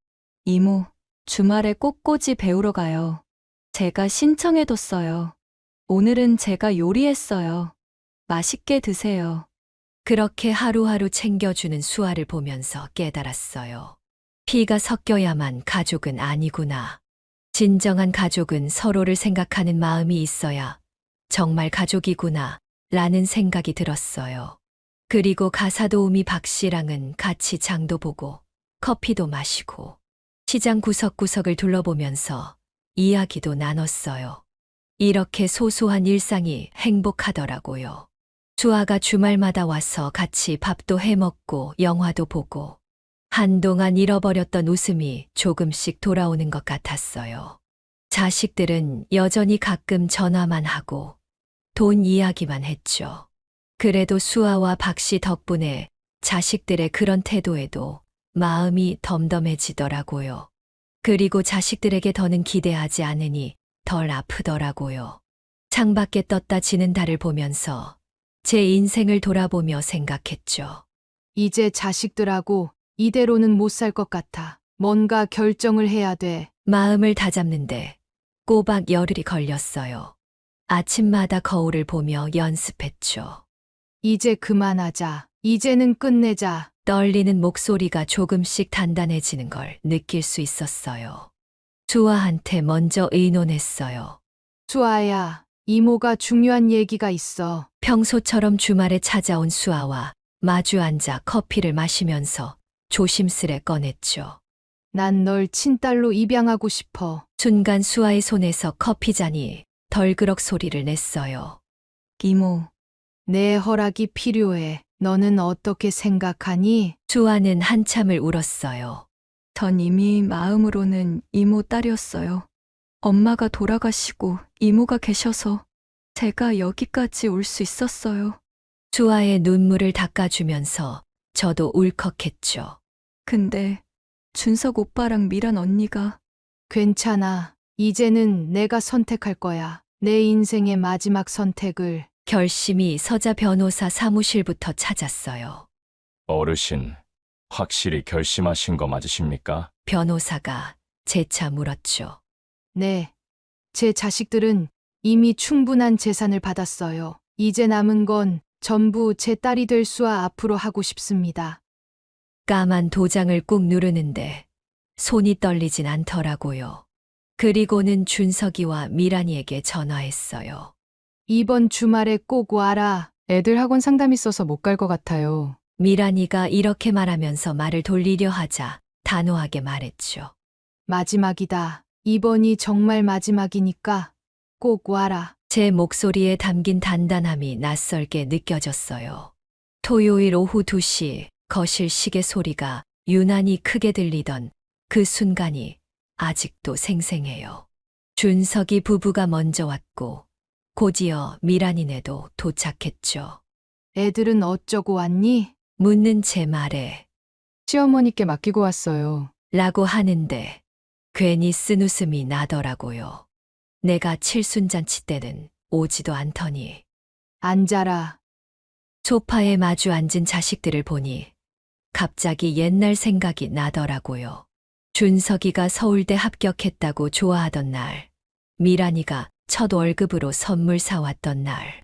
이모, 주말에 꽃꽂이 배우러 가요. 제가 신청해뒀어요. 오늘은 제가 요리했어요. 맛있게 드세요. 그렇게 하루하루 챙겨주는 수아를 보면서 깨달았어요. 피가 섞여야만 가족은 아니구나. 진정한 가족은 서로를 생각하는 마음이 있어야 정말 가족이구나 라는 생각이 들었어요. 그리고 가사도우미 박 씨랑은 같이 장도 보고 커피도 마시고 시장 구석구석을 둘러보면서 이야기도 나눴어요. 이렇게 소소한 일상이 행복하더라고요. 수아가 주말마다 와서 같이 밥도 해먹고 영화도 보고 한동안 잃어버렸던 웃음이 조금씩 돌아오는 것 같았어요. 자식들은 여전히 가끔 전화만 하고 돈 이야기만 했죠. 그래도 수아와 박 씨 덕분에 자식들의 그런 태도에도 마음이 덤덤해지더라고요. 그리고 자식들에게 더는 기대하지 않으니 덜 아프더라고요. 창밖에 떴다 지는 달을 보면서 제 인생을 돌아보며 생각했죠. 이제 자식들하고 이대로는 못 살 것 같아. 뭔가 결정을 해야 돼. 마음을 다잡는데 꼬박 열흘이 걸렸어요. 아침마다 거울을 보며 연습했죠. 이제 그만하자. 이제는 끝내자. 떨리는 목소리가 조금씩 단단해지는 걸 느낄 수 있었어요. 수아한테 먼저 의논했어요. 수아야, 이모가 중요한 얘기가 있어. 평소처럼 주말에 찾아온 수아와 마주 앉아 커피를 마시면서 조심스레 꺼냈죠. 난 널 친딸로 입양하고 싶어. 순간 수아의 손에서 커피잔이 덜그럭 소리를 냈어요. 이모, 내 허락이 필요해. 너는 어떻게 생각하니? 수아는 한참을 울었어요. 전 이미 마음으로는 이모 딸이었어요. 엄마가 돌아가시고 이모가 계셔서 제가 여기까지 올 수 있었어요. 수아의 눈물을 닦아주면서 저도 울컥했죠. 근데 준석 오빠랑 미란 언니가 괜찮아. 이제는 내가 선택할 거야. 내 인생의 마지막 선택을. 결심이 서자 변호사 사무실부터 찾았어요. 어르신, 확실히 결심하신 거 맞으십니까? 변호사가 재차 물었죠. 네. 제 자식들은 이미 충분한 재산을 받았어요. 이제 남은 건 전부 제 딸이 될 수와 앞으로 하고 싶습니다. 까만 도장을 꾹 누르는데 손이 떨리진 않더라고요. 그리고는 준석이와 미란이에게 전화했어요. 이번 주말에 꼭 와라. 애들 학원 상담 있어서 못 갈 것 같아요. 미란이가 이렇게 말하면서 말을 돌리려 하자 단호하게 말했죠. 마지막이다. 이번이 정말 마지막이니까 꼭 와라. 제 목소리에 담긴 단단함이 낯설게 느껴졌어요. 토요일 오후 2시 거실 시계 소리가 유난히 크게 들리던 그 순간이 아직도 생생해요. 준석이 부부가 먼저 왔고 곧이어 미란이네도 도착했죠. 애들은 어쩌고 왔니? 묻는 제 말에 시어머니께 맡기고 왔어요. 라고 하는데 괜히 쓴웃음이 나더라고요. 내가 칠순잔치 때는 오지도 않더니. 앉아라. 소파에 마주 앉은 자식들을 보니 갑자기 옛날 생각이 나더라고요. 준석이가 서울대 합격했다고 좋아하던 날, 미란이가 첫 월급으로 선물 사왔던 날.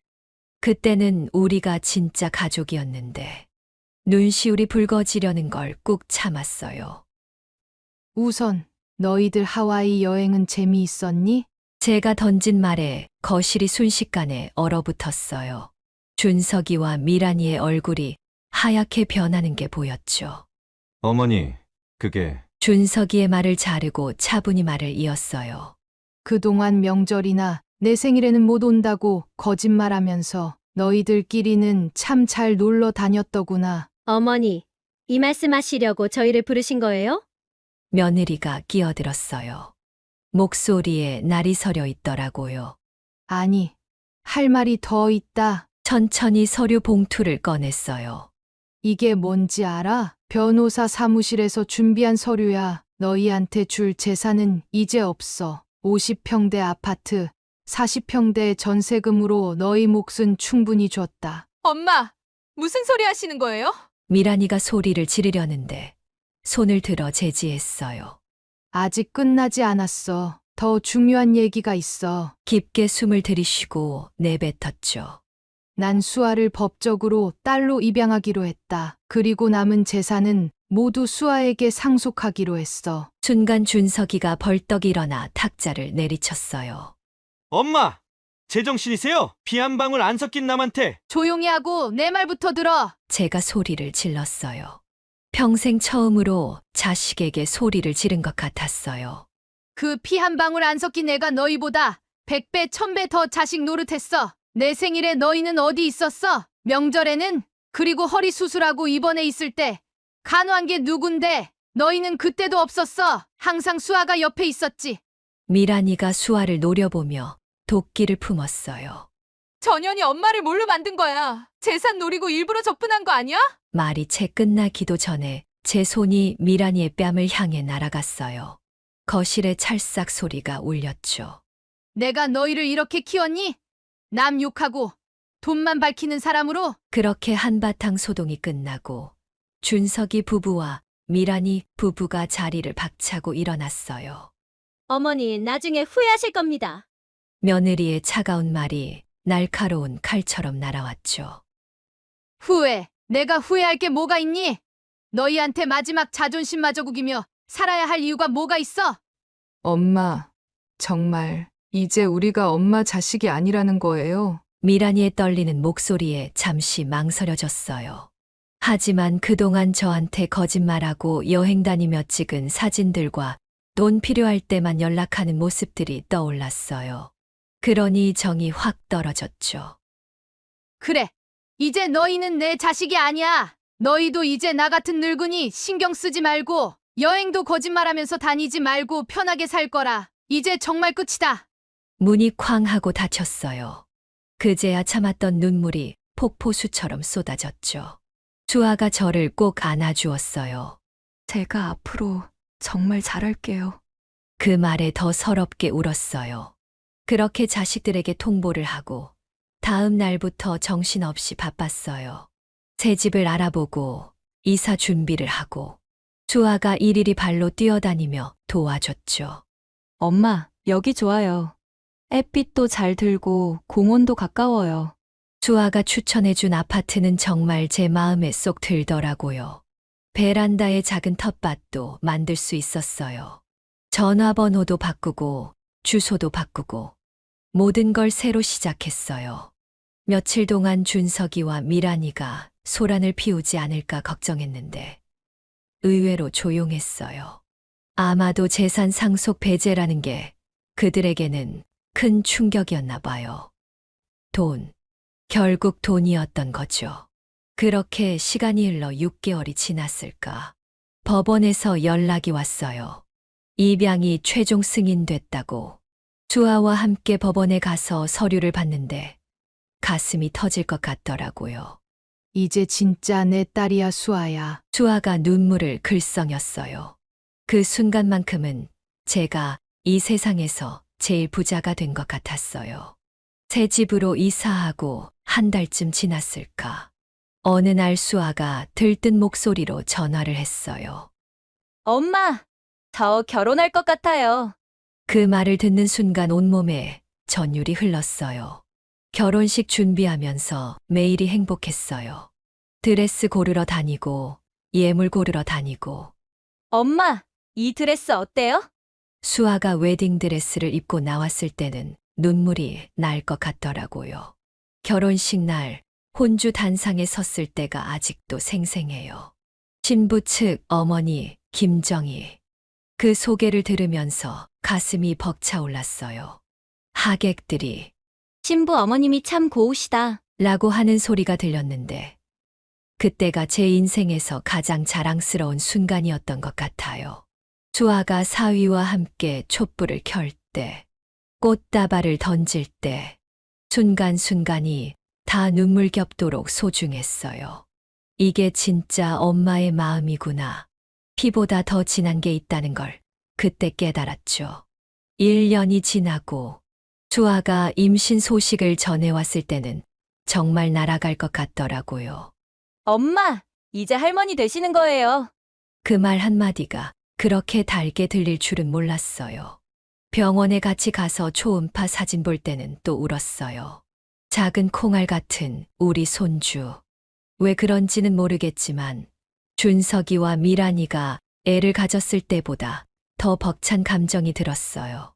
그때는 우리가 진짜 가족이었는데 눈시울이 붉어지려는 걸 꾹 참았어요. 우선 너희들 하와이 여행은 재미있었니? 제가 던진 말에 거실이 순식간에 얼어붙었어요. 준석이와 미란이의 얼굴이 하얗게 변하는 게 보였죠. 어머니, 그게 준석이의 말을 자르고 차분히 말을 이었어요. 그동안 명절이나 내 생일에는 못 온다고 거짓말하면서 너희들끼리는 참 잘 놀러 다녔더구나. 어머니, 이 말씀하시려고 저희를 부르신 거예요? 며느리가 끼어들었어요. 목소리에 날이 서려 있더라고요. 아니, 할 말이 더 있다. 천천히 서류 봉투를 꺼냈어요. 이게 뭔지 알아? 변호사 사무실에서 준비한 서류야. 너희한테 줄 재산은 이제 없어. 50평대 아파트, 40평대 전세금으로 너희 몫은 충분히 줬다. 엄마, 무슨 소리 하시는 거예요? 미란이가 소리를 지르려는데 손을 들어 제지했어요. 아직 끝나지 않았어. 더 중요한 얘기가 있어. 깊게 숨을 들이쉬고 내뱉었죠. 난 수아를 법적으로 딸로 입양하기로 했다. 그리고 남은 재산은 모두 수아에게 상속하기로 했어. 순간 준석이가 벌떡 일어나 탁자를 내리쳤어요. 엄마! 제정신이세요? 피 한 방울 안 섞인 남한테 조용히 하고 내 말부터 들어. 제가 소리를 질렀어요. 평생 처음으로 자식에게 소리를 지른 것 같았어요. 그 피 한 방울 안 섞인 애가 너희보다 100배, 1000배 더 자식 노릇했어. 내 생일에 너희는 어디 있었어? 명절에는? 그리고 허리 수술하고 입원해 있을 때 간호한 게 누군데? 너희는 그때도 없었어. 항상 수아가 옆에 있었지. 미란이가 수아를 노려보며 도끼를 품었어요. 전현이 엄마를 뭘로 만든 거야? 재산 노리고 일부러 접근한 거 아니야? 말이 채 끝나기도 전에 제 손이 미란이의 뺨을 향해 날아갔어요. 거실에 찰싹 소리가 울렸죠. 내가 너희를 이렇게 키웠니? 남 욕하고 돈만 밝히는 사람으로? 그렇게 한바탕 소동이 끝나고 준석이 부부와 미란이 부부가 자리를 박차고 일어났어요. 어머니, 나중에 후회하실 겁니다. 며느리의 차가운 말이 날카로운 칼처럼 날아왔죠. 후회. 내가 후회할 게 뭐가 있니? 너희한테 마지막 자존심마저 구기며 살아야 할 이유가 뭐가 있어? 엄마, 정말 이제 우리가 엄마 자식이 아니라는 거예요? 미란이의 떨리는 목소리에 잠시 망설여졌어요. 하지만 그동안 저한테 거짓말하고 여행 다니며 찍은 사진들과 돈 필요할 때만 연락하는 모습들이 떠올랐어요. 그러니 정이 확 떨어졌죠. 그래. 이제 너희는 내 자식이 아니야. 너희도 이제 나 같은 늙은이 신경 쓰지 말고 여행도 거짓말하면서 다니지 말고 편하게 살 거라. 이제 정말 끝이다. 문이 쾅 하고 닫혔어요. 그제야 참았던 눈물이 폭포수처럼 쏟아졌죠. 수아가 저를 꼭 안아주었어요. 제가 앞으로 정말 잘할게요. 그 말에 더 서럽게 울었어요. 그렇게 자식들에게 통보를 하고 다음 날부터 정신없이 바빴어요. 새 집을 알아보고 이사 준비를 하고 수아가 일일이 발로 뛰어다니며 도와줬죠. 엄마, 여기 좋아요. 햇빛도 잘 들고 공원도 가까워요. 수아가 추천해준 아파트는 정말 제 마음에 쏙 들더라고요. 베란다에 작은 텃밭도 만들 수 있었어요. 전화번호도 바꾸고 주소도 바꾸고 모든 걸 새로 시작했어요. 며칠 동안 준석이와 미란이가 소란을 피우지 않을까 걱정했는데 의외로 조용했어요. 아마도 재산 상속 배제라는 게 그들에게는 큰 충격이었나 봐요. 돈, 결국 돈이었던 거죠. 그렇게 시간이 흘러 6개월이 지났을까. 법원에서 연락이 왔어요. 입양이 최종 승인됐다고. 수아와 함께 법원에 가서 서류를 봤는데 가슴이 터질 것 같더라고요. 이제 진짜 내 딸이야, 수아야. 수아가 눈물을 글썽였어요. 그 순간만큼은 제가 이 세상에서 제일 부자가 된 것 같았어요. 새 집으로 이사하고 한 달쯤 지났을까. 어느 날 수아가 들뜬 목소리로 전화를 했어요. 엄마, 저 결혼할 것 같아요. 그 말을 듣는 순간 온몸에 전율이 흘렀어요. 결혼식 준비하면서 매일이 행복했어요. 드레스 고르러 다니고 예물 고르러 다니고. 엄마, 이 드레스 어때요? 수아가 웨딩드레스를 입고 나왔을 때는 눈물이 날 것 같더라고요. 결혼식 날 혼주 단상에 섰을 때가 아직도 생생해요. 신부 측 어머니 김정희. 그 소개를 들으면서 가슴이 벅차올랐어요. 하객들이 신부 어머님이 참 고우시다. 라고 하는 소리가 들렸는데 그때가 제 인생에서 가장 자랑스러운 순간이었던 것 같아요. 수아가 사위와 함께 촛불을 켤 때, 꽃다발을 던질 때, 순간순간이 다 눈물겹도록 소중했어요. 이게 진짜 엄마의 마음이구나. 피보다 더 진한 게 있다는 걸 그때 깨달았죠. 1년이 지나고 수아가 임신 소식을 전해왔을 때는 정말 날아갈 것 같더라고요. 엄마, 이제 할머니 되시는 거예요. 그 말 한마디가 그렇게 달게 들릴 줄은 몰랐어요. 병원에 같이 가서 초음파 사진 볼 때는 또 울었어요. 작은 콩알 같은 우리 손주. 왜 그런지는 모르겠지만 준석이와 미란이가 애를 가졌을 때보다 더 벅찬 감정이 들었어요.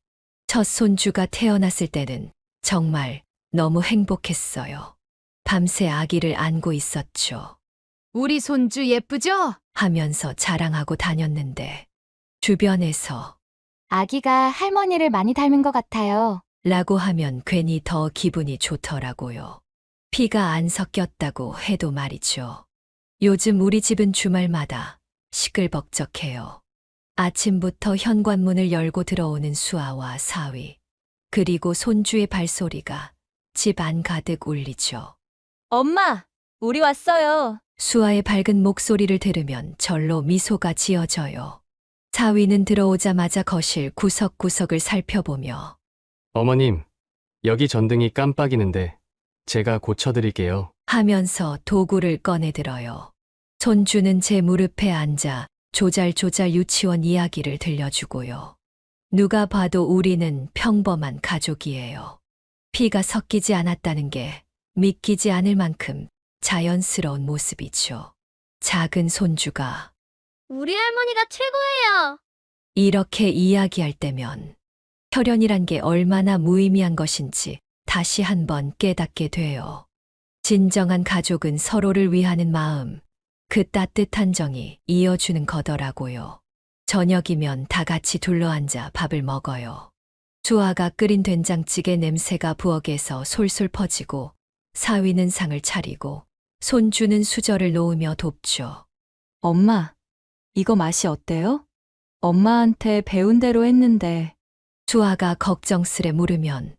첫 손주가 태어났을 때는 정말 너무 행복했어요. 밤새 아기를 안고 있었죠. 우리 손주 예쁘죠? 하면서 자랑하고 다녔는데 주변에서 아기가 할머니를 많이 닮은 것 같아요. 라고 하면 괜히 더 기분이 좋더라고요. 피가 안 섞였다고 해도 말이죠. 요즘 우리 집은 주말마다 시끌벅적해요. 아침부터 현관문을 열고 들어오는 수아와 사위, 그리고 손주의 발소리가 집 안 가득 울리죠. 엄마, 우리 왔어요. 수아의 밝은 목소리를 들으면 절로 미소가 지어져요. 사위는 들어오자마자 거실 구석구석을 살펴보며 어머님, 여기 전등이 깜빡이는데 제가 고쳐드릴게요. 하면서 도구를 꺼내들어요. 손주는 제 무릎에 앉아 조잘조잘 유치원 이야기를 들려주고요. 누가 봐도 우리는 평범한 가족이에요. 피가 섞이지 않았다는 게 믿기지 않을 만큼 자연스러운 모습이죠. 작은 손주가 우리 할머니가 최고예요. 이렇게 이야기할 때면 혈연이란 게 얼마나 무의미한 것인지 다시 한번 깨닫게 돼요. 진정한 가족은 서로를 위하는 마음, 그 따뜻한 정이 이어주는 거더라고요. 저녁이면 다 같이 둘러앉아 밥을 먹어요. 수아가 끓인 된장찌개 냄새가 부엌에서 솔솔 퍼지고 사위는 상을 차리고 손주는 수저를 놓으며 돕죠. 엄마, 이거 맛이 어때요? 엄마한테 배운 대로 했는데. 수아가 걱정스레 물으면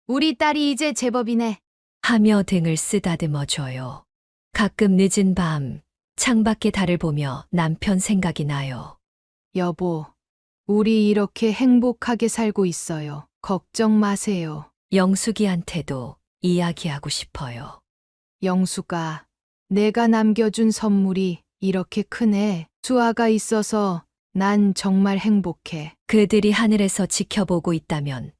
우리 딸이 이제 제법이네. 하며 등을 쓰다듬어 줘요. 가끔 늦은 밤 창밖의 달을 보며 남편 생각이 나요. 여보, 우리 이렇게 행복하게 살고 있어요. 걱정 마세요. 영숙이한테도 이야기하고 싶어요. 영수가 내가 남겨준 선물이 이렇게 크네. 수아가 있어서 난 정말 행복해. 그들이 하늘에서 지켜보고 있다면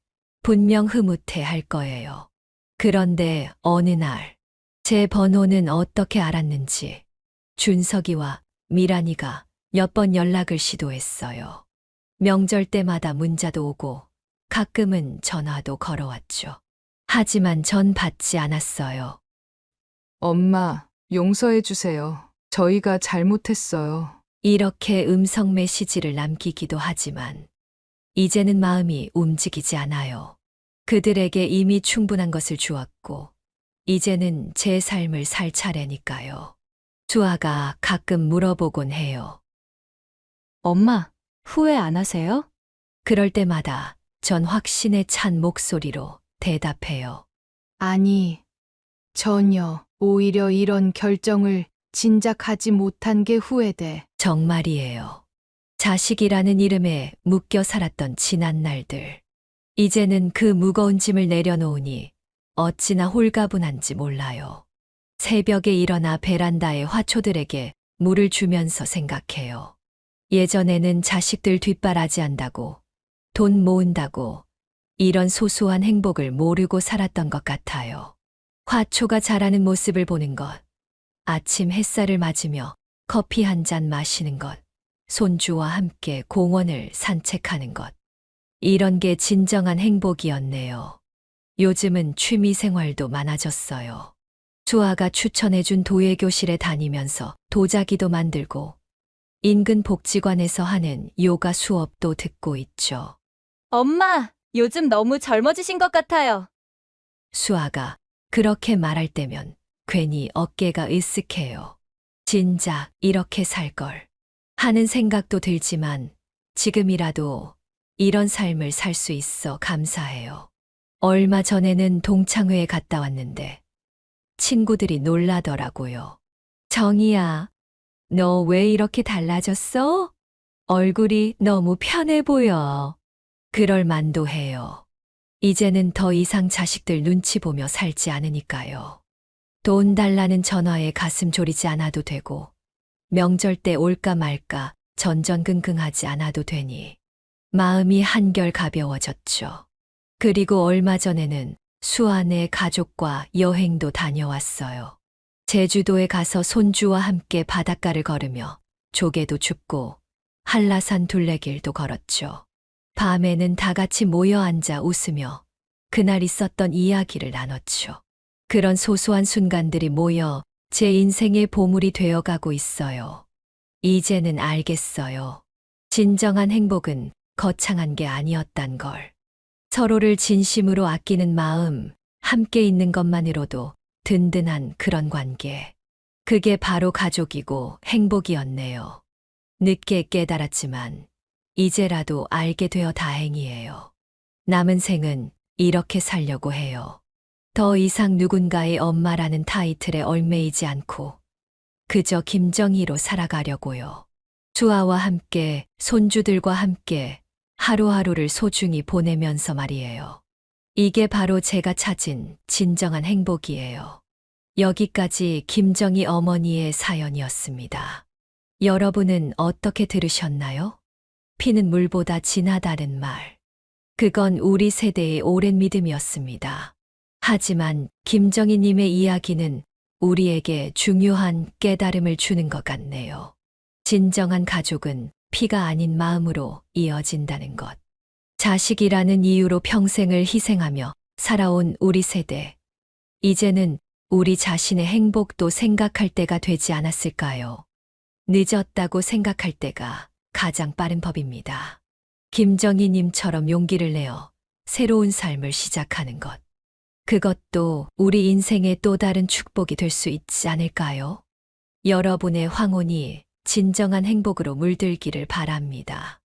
분명 흐뭇해 할 거예요. 그런데 어느 날 제 번호는 어떻게 알았는지 준석이와 미란이가 몇 번 연락을 시도했어요. 명절 때마다 문자도 오고 가끔은 전화도 걸어왔죠. 하지만 전 받지 않았어요. 엄마, 용서해 주세요. 저희가 잘못했어요. 이렇게 음성 메시지를 남기기도 하지만 이제는 마음이 움직이지 않아요. 그들에게 이미 충분한 것을 주었고 이제는 제 삶을 살 차례니까요. 수아가 가끔 물어보곤 해요. 엄마, 후회 안 하세요? 그럴 때마다 전 확신에 찬 목소리로 대답해요. 아니, 전혀. 오히려 이런 결정을 진작하지 못한 게 후회돼. 정말이에요. 자식이라는 이름에 묶여 살았던 지난 날들. 이제는 그 무거운 짐을 내려놓으니 어찌나 홀가분한지 몰라요. 새벽에 일어나 베란다에 화초들에게 물을 주면서 생각해요. 예전에는 자식들 뒷바라지 한다고, 돈 모은다고, 이런 소소한 행복을 모르고 살았던 것 같아요. 화초가 자라는 모습을 보는 것, 아침 햇살을 맞으며 커피 한 잔 마시는 것, 손주와 함께 공원을 산책하는 것. 이런 게 진정한 행복이었네요. 요즘은 취미 생활도 많아졌어요. 수아가 추천해준 도예교실에 다니면서 도자기도 만들고 인근 복지관에서 하는 요가 수업도 듣고 있죠. 엄마, 요즘 너무 젊어지신 것 같아요. 수아가 그렇게 말할 때면 괜히 어깨가 으쓱해요. 진작 이렇게 살 걸 하는 생각도 들지만 지금이라도 이런 삶을 살 수 있어 감사해요. 얼마 전에는 동창회에 갔다 왔는데 친구들이 놀라더라고요. 정희야, 너 왜 이렇게 달라졌어? 얼굴이 너무 편해 보여. 그럴 만도 해요. 이제는 더 이상 자식들 눈치 보며 살지 않으니까요. 돈 달라는 전화에 가슴 졸이지 않아도 되고 명절 때 올까 말까 전전긍긍하지 않아도 되니 마음이 한결 가벼워졌죠. 그리고 얼마 전에는 수아네 가족과 여행도 다녀왔어요. 제주도에 가서 손주와 함께 바닷가를 걸으며 조개도 줍고 한라산 둘레길도 걸었죠. 밤에는 다 같이 모여 앉아 웃으며 그날 있었던 이야기를 나눴죠. 그런 소소한 순간들이 모여 제 인생의 보물이 되어가고 있어요. 이제는 알겠어요. 진정한 행복은 거창한 게 아니었단 걸. 서로를 진심으로 아끼는 마음, 함께 있는 것만으로도 든든한 그런 관계. 그게 바로 가족이고 행복이었네요. 늦게 깨달았지만 이제라도 알게 되어 다행이에요. 남은 생은 이렇게 살려고 해요. 더 이상 누군가의 엄마라는 타이틀에 얽매이지 않고 그저 김정희로 살아가려고요. 수아와 함께, 손주들과 함께 하루하루를 소중히 보내면서 말이에요. 이게 바로 제가 찾은 진정한 행복이에요. 여기까지 김정희 어머니의 사연이었습니다. 여러분은 어떻게 들으셨나요? 피는 물보다 진하다는 말. 그건 우리 세대의 오랜 믿음이었습니다. 하지만 김정희님의 이야기는 우리에게 중요한 깨달음을 주는 것 같네요. 진정한 가족은 피가 아닌 마음으로 이어진다는 것. 자식이라는 이유로 평생을 희생하며 살아온 우리 세대. 이제는 우리 자신의 행복도 생각할 때가 되지 않았을까요? 늦었다고 생각할 때가 가장 빠른 법입니다. 김정희님처럼 용기를 내어 새로운 삶을 시작하는 것. 그것도 우리 인생의 또 다른 축복이 될 수 있지 않을까요? 여러분의 황혼이 진정한 행복으로 물들기를 바랍니다.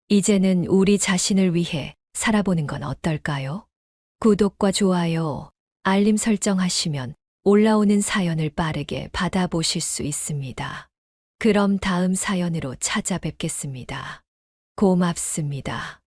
이제는 우리 자신을 위해 살아보는 건 어떨까요? 구독과 좋아요, 알림 설정하시면 올라오는 사연을 빠르게 받아보실 수 있습니다. 그럼 다음 사연으로 찾아뵙겠습니다. 고맙습니다.